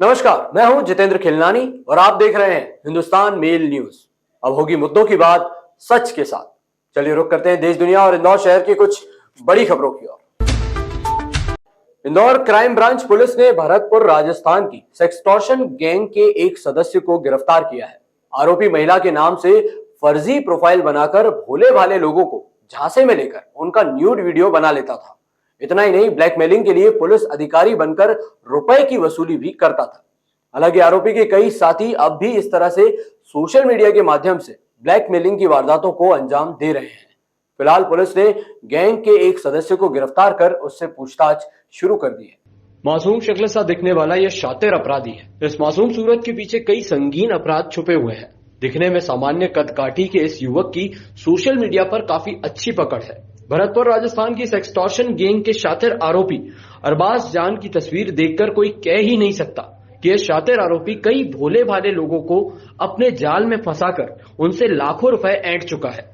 नमस्कार, मैं हूं जितेंद्र खिलनानी और आप देख रहे हैं हिंदुस्तान मेल न्यूज। अब होगी मुद्दों की बात सच के साथ। चलिए रुक करते हैं देश दुनिया और इंदौर शहर की कुछ बड़ी खबरों की ओर। इंदौर क्राइम ब्रांच पुलिस ने भरतपुर राजस्थान की सेक्सटॉर्शन गैंग के एक सदस्य को गिरफ्तार किया है। आरोपी महिला के नाम से फर्जी प्रोफाइल बनाकर भोले भाले लोगों को झांसे में लेकर उनका न्यूड वीडियो बना लेता था। इतना ही नहीं, ब्लैकमेलिंग के लिए पुलिस अधिकारी बनकर रुपए की वसूली भी करता था। हालांकि आरोपी के कई साथी अब भी इस तरह से सोशल मीडिया के माध्यम से ब्लैकमेलिंग की वारदातों को अंजाम दे रहे हैं। फिलहाल पुलिस ने गैंग के एक सदस्य को गिरफ्तार कर उससे पूछताछ शुरू कर दी है। मासूम शक्ल सा दिखने वाला यह शातिर अपराधी है। इस मासूम सूरत के पीछे कई संगीन अपराध छुपे हुए हैं। दिखने में सामान्य कदकाठी के इस युवक की सोशल मीडिया पर काफी अच्छी पकड़ है। भरतपुर राजस्थान की सेक्सटॉर्शन गैंग के शातिर आरोपी अरबाज जान की तस्वीर देखकर कोई कह ही नहीं सकता कि यह शातिर आरोपी कई भोले भाले लोगों को अपने जाल में फंसाकर उनसे लाखों रुपए ऐंठ चुका है।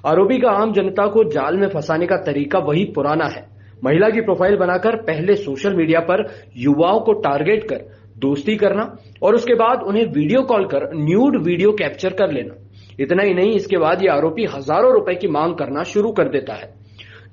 आरोपी का आम जनता को जाल में फंसाने का तरीका वही पुराना है। महिला की प्रोफाइल बनाकर पहले सोशल मीडिया पर युवाओं को टारगेट कर दोस्ती करना और उसके बाद उन्हें वीडियो कॉल कर न्यूड वीडियो कैप्चर कर लेना। इतना ही नहीं, इसके बाद ये आरोपी हजारों रुपए की मांग करना शुरू कर देता है।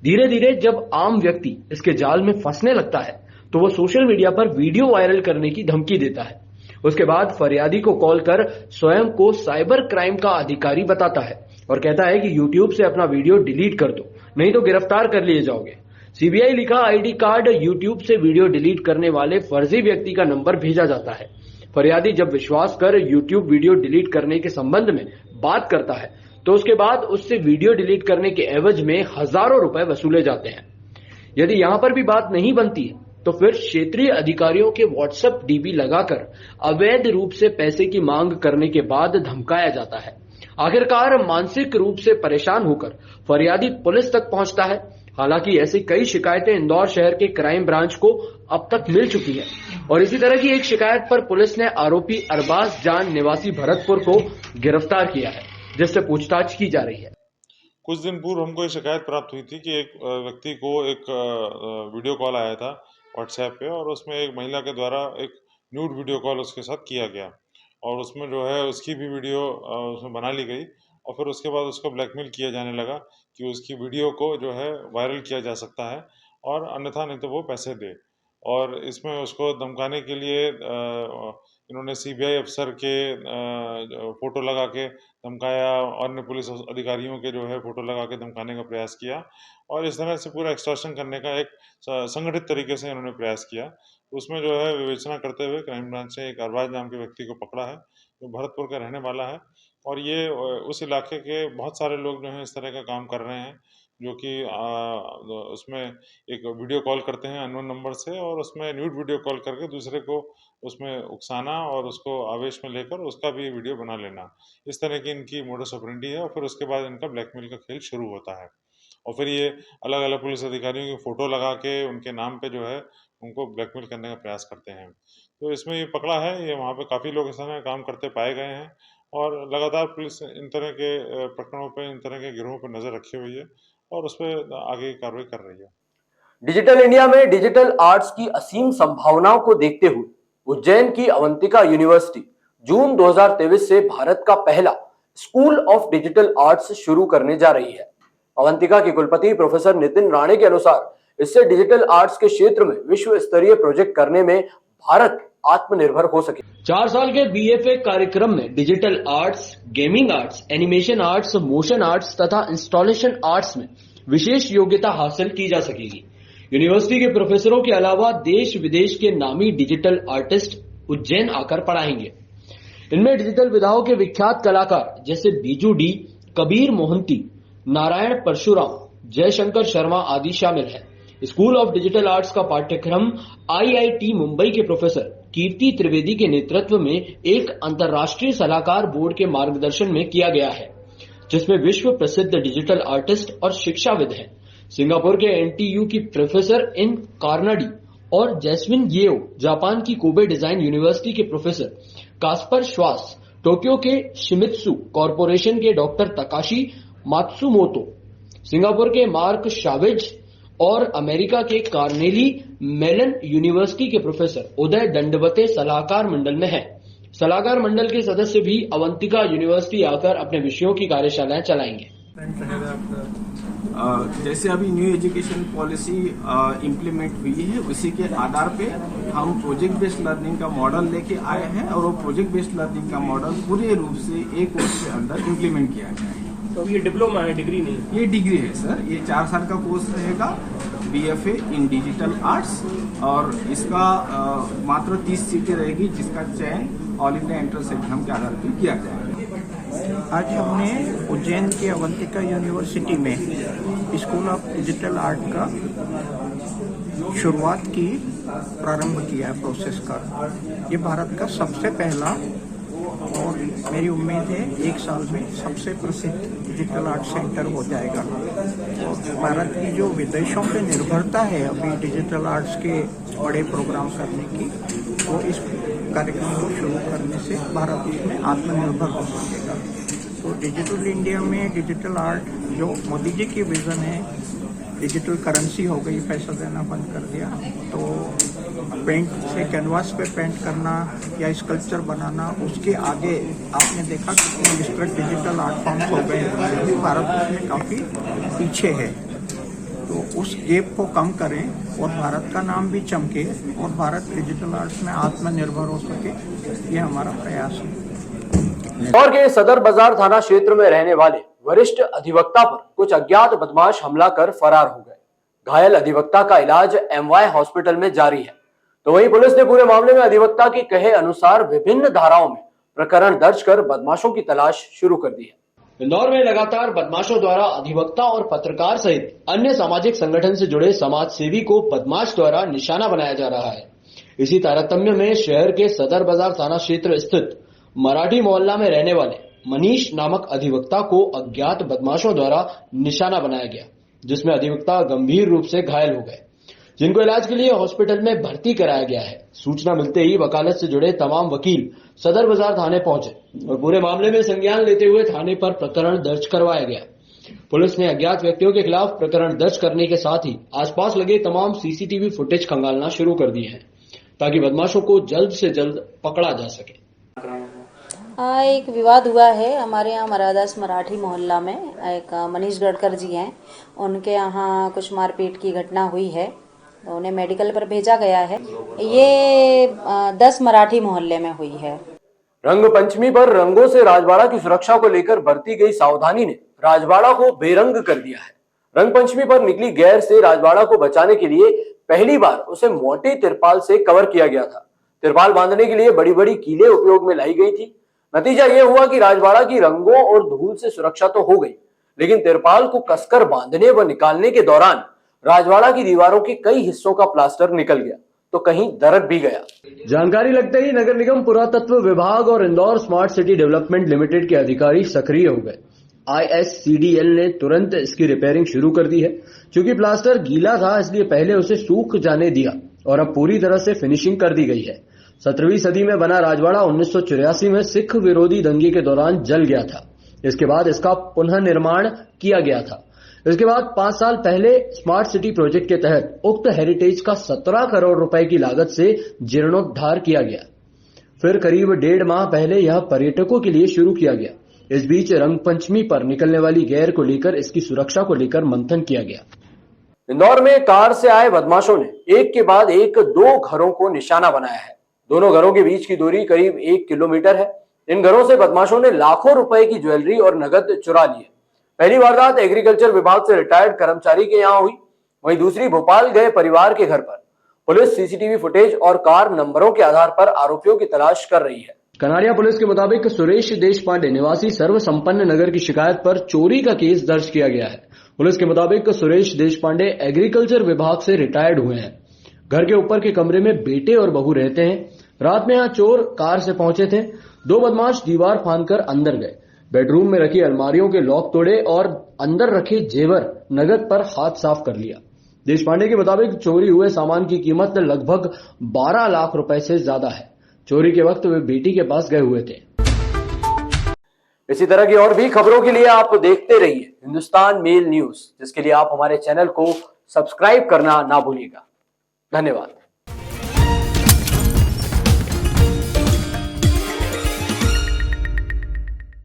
धीरे धीरे जब आम व्यक्ति इसके जाल में फंसने लगता है तो वो सोशल मीडिया पर वीडियो वायरल करने की धमकी देता है। उसके बाद फरियादी को कॉल कर स्वयं को साइबर क्राइम का अधिकारी बताता है और कहता है कि यूट्यूब से अपना वीडियो डिलीट कर दो, नहीं तो गिरफ्तार कर लिए जाओगे। सीबीआई लिखा आईडी कार्ड यूट्यूब से वीडियो डिलीट करने वाले फर्जी व्यक्ति का नंबर भेजा जाता है। फरियादी जब विश्वास कर यूट्यूब वीडियो डिलीट करने के संबंध में बात करता है तो उसके बाद उससे वीडियो डिलीट करने के एवज में हजारों रुपए वसूले जाते हैं। यदि यहां पर भी बात नहीं बनती है तो फिर क्षेत्रीय अधिकारियों के व्हाट्सएप डीबी लगाकर अवैध रूप से पैसे की मांग करने के बाद धमकाया जाता है। आखिरकार मानसिक रूप से परेशान होकर फरियादी पुलिस तक पहुंचता है। हालांकि ऐसी कई शिकायतें इंदौर शहर के क्राइम ब्रांच को अब तक मिल चुकी है और इसी तरह की एक शिकायत पर पुलिस ने आरोपी अरबाज जान निवासी भरतपुर को गिरफ्तार किया है, जिससे पूछताछ की जा रही है। कुछ दिन पूर्व हमको एक शिकायत प्राप्त हुई थी कि एक व्यक्ति को एक वीडियो कॉल आया था व्हाट्सएप पे और उसमें एक महिला के द्वारा एक न्यूड वीडियो कॉल उसके साथ किया गया और उसमें जो है उसकी भी वीडियो उसमें बना ली गई और फिर उसके बाद उसको ब्लैकमेल किया जाने लगा कि उसकी वीडियो को जो है वायरल किया जा सकता है और अन्यथा नहीं तो वो पैसे दे। और इसमें उसको धमकाने के लिए इन्होंने सीबीआई अफसर के फोटो लगा के धमकाया, अन्य पुलिस अधिकारियों के जो है फोटो लगा के धमकाने का प्रयास किया और इस तरह से पूरा एक्सटॉर्शन करने का एक संगठित तरीके से इन्होंने प्रयास किया। उसमें जो है विवेचना करते हुए क्राइम ब्रांच ने एक अरबाज नाम के व्यक्ति को पकड़ा है जो भरतपुर का रहने वाला है और ये उस इलाके के बहुत सारे लोग जो हैं इस तरह का काम कर रहे हैं जो कि उसमें एक वीडियो कॉल करते हैं अननोन नंबर से और उसमें न्यूड वीडियो कॉल करके दूसरे को उसमें उकसाना और उसको आवेश में लेकर उसका भी वीडियो बना लेना। इस तरह की इनकी मोडस ऑपरेंडी है और फिर उसके बाद इनका ब्लैकमेल का खेल शुरू होता है और फिर ये अलग अलग पुलिस अधिकारियों की फ़ोटो लगा के उनके नाम पे जो है उनको ब्लैकमेल करने का प्रयास करते हैं। तो इसमें ये पकड़ा है, ये वहाँ पे काफ़ी लोग इस तरह काम करते पाए गए हैं और लगातार पुलिस इन तरह के प्रकरणों पे, इन तरह के गिरोहों पर नज़र रखी हुई है और उस पर आगे कार्रवाई कर रही है। डिजिटल इंडिया में डिजिटल आर्ट्स की असीम संभावनाओं को देखते हुए उज्जैन की अवंतिका यूनिवर्सिटी जून 2023 से भारत का पहला स्कूल ऑफ डिजिटल आर्ट्स शुरू करने जा रही है। अवंतिका की कुलपति प्रोफेसर नितिन राणे के अनुसार इससे डिजिटल आर्ट्स के क्षेत्र में विश्व स्तरीय प्रोजेक्ट करने में भारत आत्मनिर्भर हो सके। 4 साल के बीएफए कार्यक्रम में digital arts, gaming arts, animation arts, motion arts तथा इंस्टॉलेशन आर्ट्स में विशेष योग्यता हासिल की जा सकेगी। यूनिवर्सिटी के प्रोफेसरों के अलावा देश विदेश के नामी डिजिटल आर्टिस्ट उज्जैन आकर पढ़ाएंगे। इनमें डिजिटल विधाओं के विख्यात कलाकार जैसे बीजू डी, कबीर मोहंती, नारायण परशुराम, जयशंकर शर्मा आदि शामिल हैं। स्कूल ऑफ डिजिटल आर्ट्स का पाठ्यक्रम आईआईटी मुंबई के प्रोफेसर कीर्ति त्रिवेदी के नेतृत्व में एक अंतर्राष्ट्रीय सलाहकार बोर्ड के मार्गदर्शन में किया गया है, जिसमें विश्व प्रसिद्ध डिजिटल आर्टिस्ट और शिक्षाविद हैं। सिंगापुर के एनटीयू की प्रोफेसर इन कार्नाडी और जैस्मिन येओ, जापान की कोबे डिजाइन यूनिवर्सिटी के प्रोफेसर कास्पर श्वास, टोक्यो के शिमित्सु कॉरपोरेशन के डॉक्टर तकाशी मात्सुमोतो, सिंगापुर के मार्क शावेज और अमेरिका के कार्नेगी मेलन यूनिवर्सिटी के प्रोफेसर उदय दंडवते सलाहकार मंडल में हैं। सलाहकार मंडल के सदस्य भी अवंतिका यूनिवर्सिटी आकर अपने विषयों की कार्यशालाएं चलाएंगे। जैसे अभी न्यू एजुकेशन पॉलिसी इम्प्लीमेंट हुई है, उसी के आधार पे हम प्रोजेक्ट बेस्ड लर्निंग का मॉडल लेके आए हैं और वो प्रोजेक्ट बेस्ड लर्निंग का मॉडल पूरे रूप से एक वर्ष के अंदर इम्प्लीमेंट किया गया है। तो ये डिप्लोमा है, डिग्री नहीं? ये डिग्री है सर, ये 4 साल का कोर्स रहेगा, BFA इन डिजिटल आर्ट्स, और इसका मात्र 30 सीटें रहेगी, जिसका चयन ऑल इंडिया एंट्रेंस एग्जाम के आधार पर किया जाएगा। आज हमने उज्जैन के अवंतिका यूनिवर्सिटी में स्कूल ऑफ डिजिटल आर्ट का शुरुआत की, प्रारंभ किया है प्रोसेस का। ये भारत का सबसे पहला और मेरी उम्मीद है 1 साल में सबसे प्रसिद्ध डिजिटल आर्ट सेंटर हो जाएगा। और भारत की जो विदेशों पे निर्भरता है अभी डिजिटल आर्ट्स के बड़े प्रोग्राम करने की, वो इस कार्यक्रम को शुरू करने से भारत इसमें आत्मनिर्भर हो सकेगा। तो डिजिटल इंडिया में डिजिटल आर्ट जो मोदी जी की विजन है, डिजिटल करेंसी हो गई, पैसा देना बंद कर दिया, तो पेंट से कैनवास पे पेंट करना या स्कल्पचर बनाना, उसके आगे आपने देखा कि डिस्ट्रिक्ट डिजिटल आर्ट फॉर्म्स हो गए, भी भारत में काफ़ी पीछे है। तो उस गैप को कम करें और भारत का नाम भी चमके और भारत डिजिटल आर्ट्स में आत्मनिर्भर हो सके, ये हमारा प्रयास है। इंदौर के सदर बाजार थाना क्षेत्र में रहने वाले वरिष्ठ अधिवक्ता पर कुछ अज्ञात बदमाश हमला कर फरार हो गए। घायल अधिवक्ता का इलाज MY हॉस्पिटल में जारी है। तो वहीं पुलिस ने पूरे मामले में अधिवक्ता के कहे अनुसार विभिन्न धाराओं में प्रकरण दर्ज कर बदमाशों की तलाश शुरू कर दी है। इंदौर में लगातार बदमाशों द्वारा अधिवक्ता और पत्रकार सहित अन्य सामाजिक संगठन से जुड़े समाज सेवी को बदमाश द्वारा निशाना बनाया जा रहा है। इसी तारतम्य में शहर के सदर बाजार थाना क्षेत्र स्थित मराठी मोहल्ला में रहने वाले मनीष नामक अधिवक्ता को अज्ञात बदमाशों द्वारा निशाना बनाया गया, जिसमें अधिवक्ता गंभीर रूप से घायल हो गए, जिनको इलाज के लिए हॉस्पिटल में भर्ती कराया गया है। सूचना मिलते ही वकालत से जुड़े तमाम वकील सदर बाजार थाने पहुंचे और पूरे मामले में संज्ञान लेते हुए थाने पर प्रकरण दर्ज करवाया गया। पुलिस ने अज्ञात व्यक्तियों के खिलाफ प्रकरण दर्ज करने के साथ ही आसपास लगे तमाम CCTV फुटेज खंगालना शुरू कर दिए हैं, ताकि बदमाशों को जल्द से जल्द पकड़ा जा सके। एक विवाद हुआ है हमारे यहाँ मरादास मराठी मोहल्ला में। एक मनीष गडकर जी हैं, उनके यहाँ कुछ मारपीट की घटना हुई है, तो उन्हें मेडिकल पर भेजा गया है। ये 10 मराठी मोहल्ले में हुई है। रंग पंचमी पर रंगों से राजवाड़ा की सुरक्षा को लेकर बरती गई सावधानी ने राजवाड़ा को बेरंग कर दिया है। रंग पंचमी पर निकली गैर से राजवाड़ा को बचाने के लिए पहली बार उसे मोटे तिरपाल से कवर किया गया था। तिरपाल बांधने के लिए बड़ी बड़ी कीलें उपयोग में लाई गई थी। नतीजा यह हुआ कि राजवाड़ा की रंगों और धूल से सुरक्षा तो हो गई, लेकिन तिरपाल को कसकर बांधने व निकालने के दौरान राजवाड़ा की दीवारों के कई हिस्सों का प्लास्टर निकल गया, तो कहीं दरक भी गया। जानकारी लगते ही नगर निगम पुरातत्व विभाग और Indore smart city development limited के अधिकारी सक्रिय हो गए। ISCDL ने तुरंत इसकी रिपेयरिंग शुरू कर दी है। क्योंकि प्लास्टर गीला था, इसलिए पहले उसे सूख जाने दिया और अब पूरी तरह से फिनिशिंग कर दी गई है। 17वीं सदी में बना राजवाड़ा 1984 में सिख विरोधी दंगे के दौरान जल गया था। इसके बाद इसका पुनः निर्माण किया गया था। इसके बाद 5 साल पहले स्मार्ट सिटी प्रोजेक्ट के तहत उक्त हेरिटेज का 17 करोड़ रुपए की लागत से जीर्णोद्धार किया गया। फिर करीब 1.5 माह पहले यह पर्यटकों के लिए शुरू किया गया। इस बीच रंग पंचमी पर निकलने वाली गैर को लेकर इसकी सुरक्षा को लेकर मंथन किया गया। इंदौर में कार से आए बदमाशों ने एक के बाद एक 2 घरों को निशाना बनाया है। दोनों घरों के बीच की दूरी करीब 1 किलोमीटर है। इन घरों से बदमाशों ने लाखों रुपए की ज्वेलरी और नगद चुरा लिए। पहली वारदात एग्रीकल्चर विभाग से रिटायर्ड कर्मचारी के यहां हुई, वहीं दूसरी भोपाल गए परिवार के घर पर। पुलिस CCTV फुटेज और कार नंबरों के आधार पर आरोपियों की तलाश कर रही है। कनाड़िया पुलिस के मुताबिक सुरेश देश पांडे निवासी सर्व संपन्न नगर की शिकायत पर चोरी का केस दर्ज किया गया है। पुलिस के मुताबिक सुरेश देश पांडे एग्रीकल्चर विभाग से रिटायर्ड हुए हैं। घर के ऊपर के कमरे में बेटे और बहू रहते हैं। रात में यहाँ चोर कार से पहुंचे थे। 2 बदमाश दीवार फांदकर अंदर गए, बेडरूम में रखी अलमारियों के लॉक तोड़े और अंदर रखे जेवर नगद पर हाथ साफ कर लिया। देश पांडे के मुताबिक चोरी हुए सामान की कीमत लगभग 12 लाख रुपए से ज्यादा है। चोरी के वक्त वे बेटी के पास गए हुए थे। इसी तरह की और भी खबरों के लिए आप देखते रहिए हिंदुस्तान मेल न्यूज, जिसके लिए आप हमारे चैनल को सब्सक्राइब करना ना भूलिएगा। धन्यवाद।